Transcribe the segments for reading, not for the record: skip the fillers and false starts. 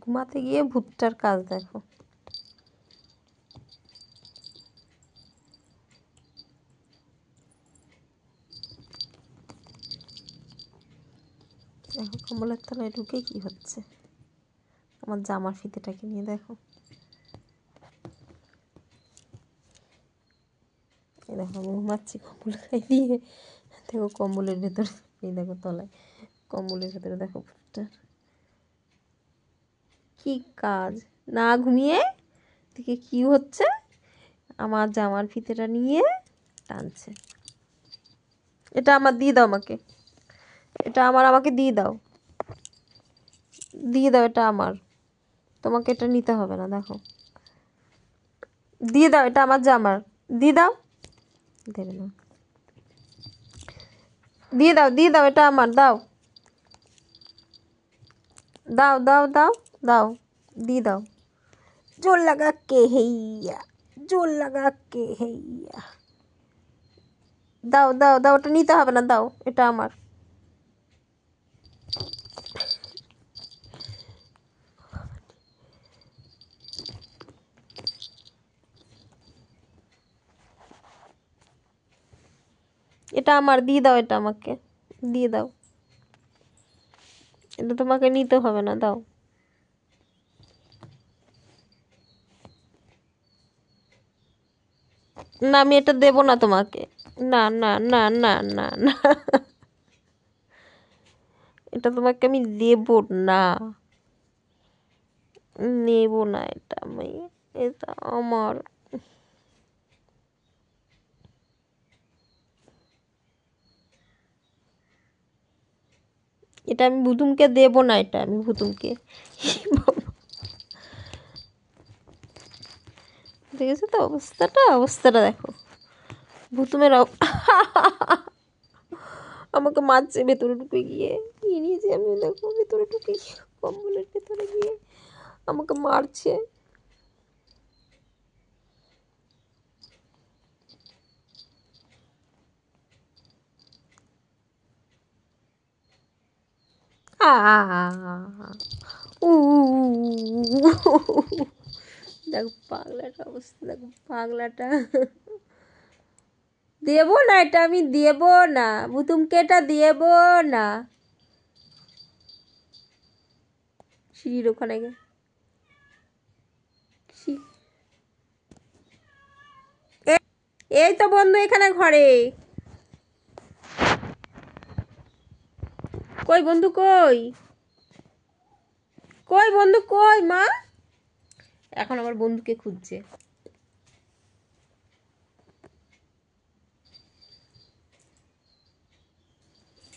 ঘুমাতে গিয়ে ভূতটার কাজ দেখো। দেখো কম্বলের তলায় ঢুকে কি হচ্ছে, আমার জামার ফিতেটাকে নিয়ে দেখো। এই দেখো আমি ঘুমাচ্ছি কম্বল গায়ে দিয়ে, দেখো কম্বলের ভেতরে, এই দেখো তলায় কম্বলের ভেতরে দেখো ভূতটার কি কাজ। না ঘুমিয়ে দেখে কি হচ্ছে, আমার জামার ফিতেটা নিয়ে টানছে। এটা আমার দিয়ে দাও, আমাকে এটা আমার, আমাকে দিয়ে দাও, দিয়ে দাও, এটা আমার, তোমাকে এটা নিতে হবে না। দেখো দিয়ে দাও, এটা আমার জামার, দিয়ে দাও। দেবে না, দিয়ে দাও, দিয়ে দাও, এটা আমার, দাও দাও দাও দাও দাও, দিয়ে দাও। जोर लगा के हैया, जोर लगा के हैया, দাও দাও দাও, ওটা নিতে হবে না, দাও, এটা আমার। এটা আমার, দিয়ে দাও, এটা আমাকে দিয়ে দাও, এটা তোমাকে নিতে হবে না, দাও। না আমি এটা দেব না তোমাকে, না না না না না না, এটা তোমাকে আমি দেব না, নেব না এটা আমি, এটা আমার। এটা আমি ভুতুমকে দেব না, এটা আমি ভুতুমকে। দেখেছো তো অবস্থাটা, অবস্থাটা দেখো ভুতুমের আমাকে মারছে ভেতরে ঢুকে গিয়ে, নিয়ে নিয়েছি আমি, দেখো ভেতরে ঢুকে গিয়ে কম্বলের ভেতরে গিয়ে আমাকে মারছে। উ দেখো পাগলাটা অবস্থা, দেখো পাগলাটা। দেব না এটা আমি, দেব না ভুতুমকে, এটা দেব না। সিঁড়ির ওখানে গে এই তো বন্ধু এখানে ঘরে, কই বন্ধু কই, কই বন্ধু কই মা, এখন আমার বন্ধুকে খুঁজছে।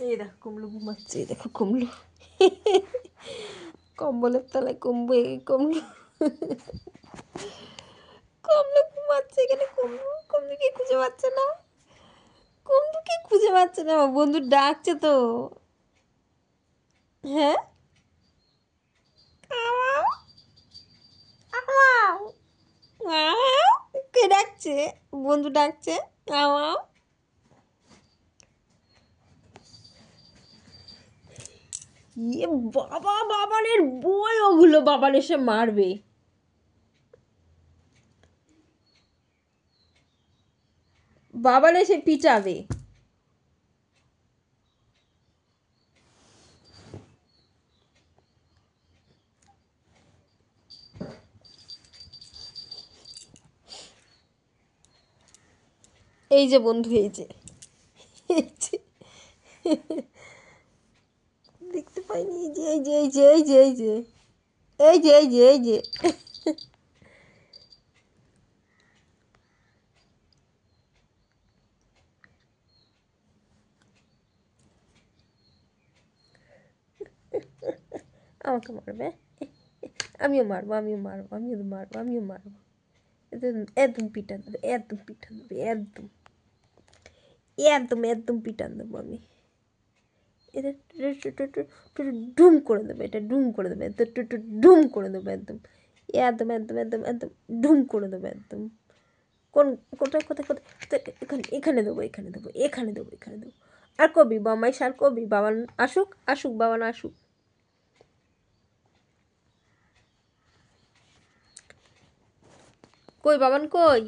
এই দেখো কুমড়ো ঘুমাচ্ছে, এই দেখো কুমড়ো কম্বলের তলায় কুমড়ো, কুমড়ো কুমড়ো ঘুমাচ্ছে এখানে, কুমড়ো, কুমড়োকে খুঁজে পাচ্ছে না, কুমড়োকে খুঁজে পাচ্ছে না, আমার বন্ধু ডাকছে তো। হ্যাঁ কে ডাকছে, বন্ধু ডাকছে। ইয়ে বাবা, বাবানের বই ওগুলো, বাবার এসে মারবে, বাবার এসে পিচাবে। এই যে বন্ধু, এই যে দেখতে পাইনি, এই যে এই যে এই যে এই যে এই যে এই যে এই যে এই যে আমাকে মারবে, আমিও মারবো, আমিও মারবো, আমিও মারবো, আমিও মারবো, একদম পিটান দেবে, একদম পিটান দেবে, একদম একদম একদম পিটান দেবো আমি, এটা ডুম করে দেবে, এটা ডুম করে দেবে, ডুম করে দেবে, একদম একদম একদম একদম একদম ডুম করে দেবে একদম। কোন কোথায় কোথায় কোথায়, এখানে এখানে দেবো, এখানে দেবো, এখানে দেবো, এখানে দেবো। আর কবি বামাই সার কবি, বাবান আসুক, আসুক বাবান আসুক। কই বাবান কই?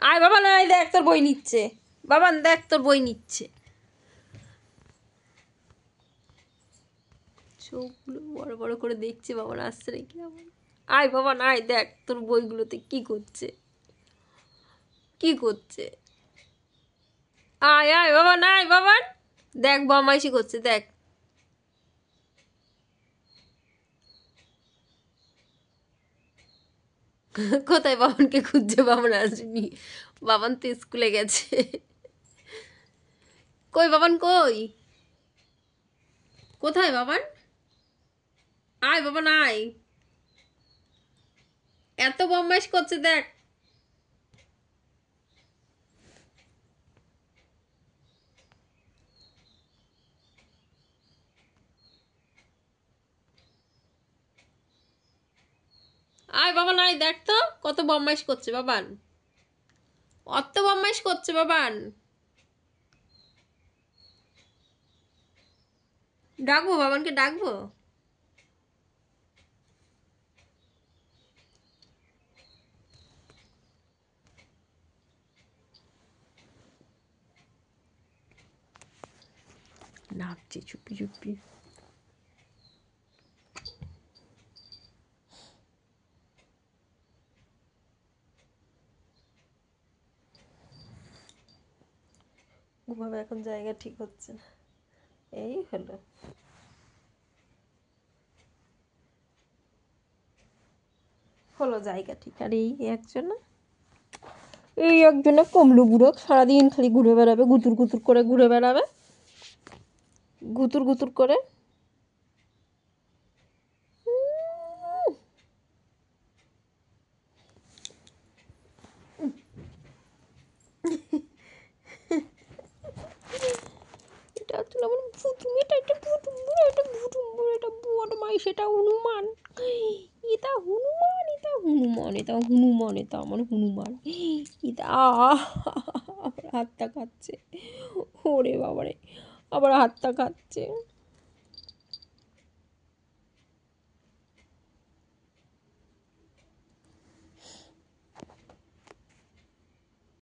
আয় বাবান আয়, দেখ তোর বই নিচ্ছে। বাবান দেখ তোর বই নিচ্ছে। চোখগুলো বড় বড় করে দেখছে বাবান আসছে নাকি আবার। আয় বাবান আয়, দেখ তোর বইগুলোতে কি করছে, কি করছে। আয় আয় বাবান আয় বাবান, দেখ বদমাইশি করছে দেখ। কোথায় বাবানকে খুঁজছে, বাবান আসেনি, বাবান তো স্কুলে গেছে। কই বাবান কই? কোথায় বাবান? আয় বাবান আয়, এত বদমাইশ করছে দেখ। আয় বাবান আয়, দেখ তো কত বদমাইশ করছে বাবান, অত বদমাইশ করছে বাবান। ডাকবো বাবানকে, ডাকবো? ডাকছে চুপি চুপি। ঘুমাবে এখন, জায়গা ঠিক হচ্ছে না। এই হলো, হলো জায়গা ঠিক। আর এই একজনা, এই একজনে কমলু বুড়ো, সারাদিন খালি ঘুরে বেড়াবে, গুতুর গুতুর করে ঘুরে বেড়াবে, গুতুর গুতুর করে। এটা আসলে আমার ভুতুম, এটা একটা ভুতুম বুড়ো, এটা ভুতুম বুড়ো, এটা বদমাইশ, এটা হনুমান, এটা হনুমান, এটা হনুমান, এটা হনুমান, এটা আমার হনুমান। এটা আবার হাতটা খাচ্ছে, ওরে বাবারে, আবার হাতটা খাচ্ছে।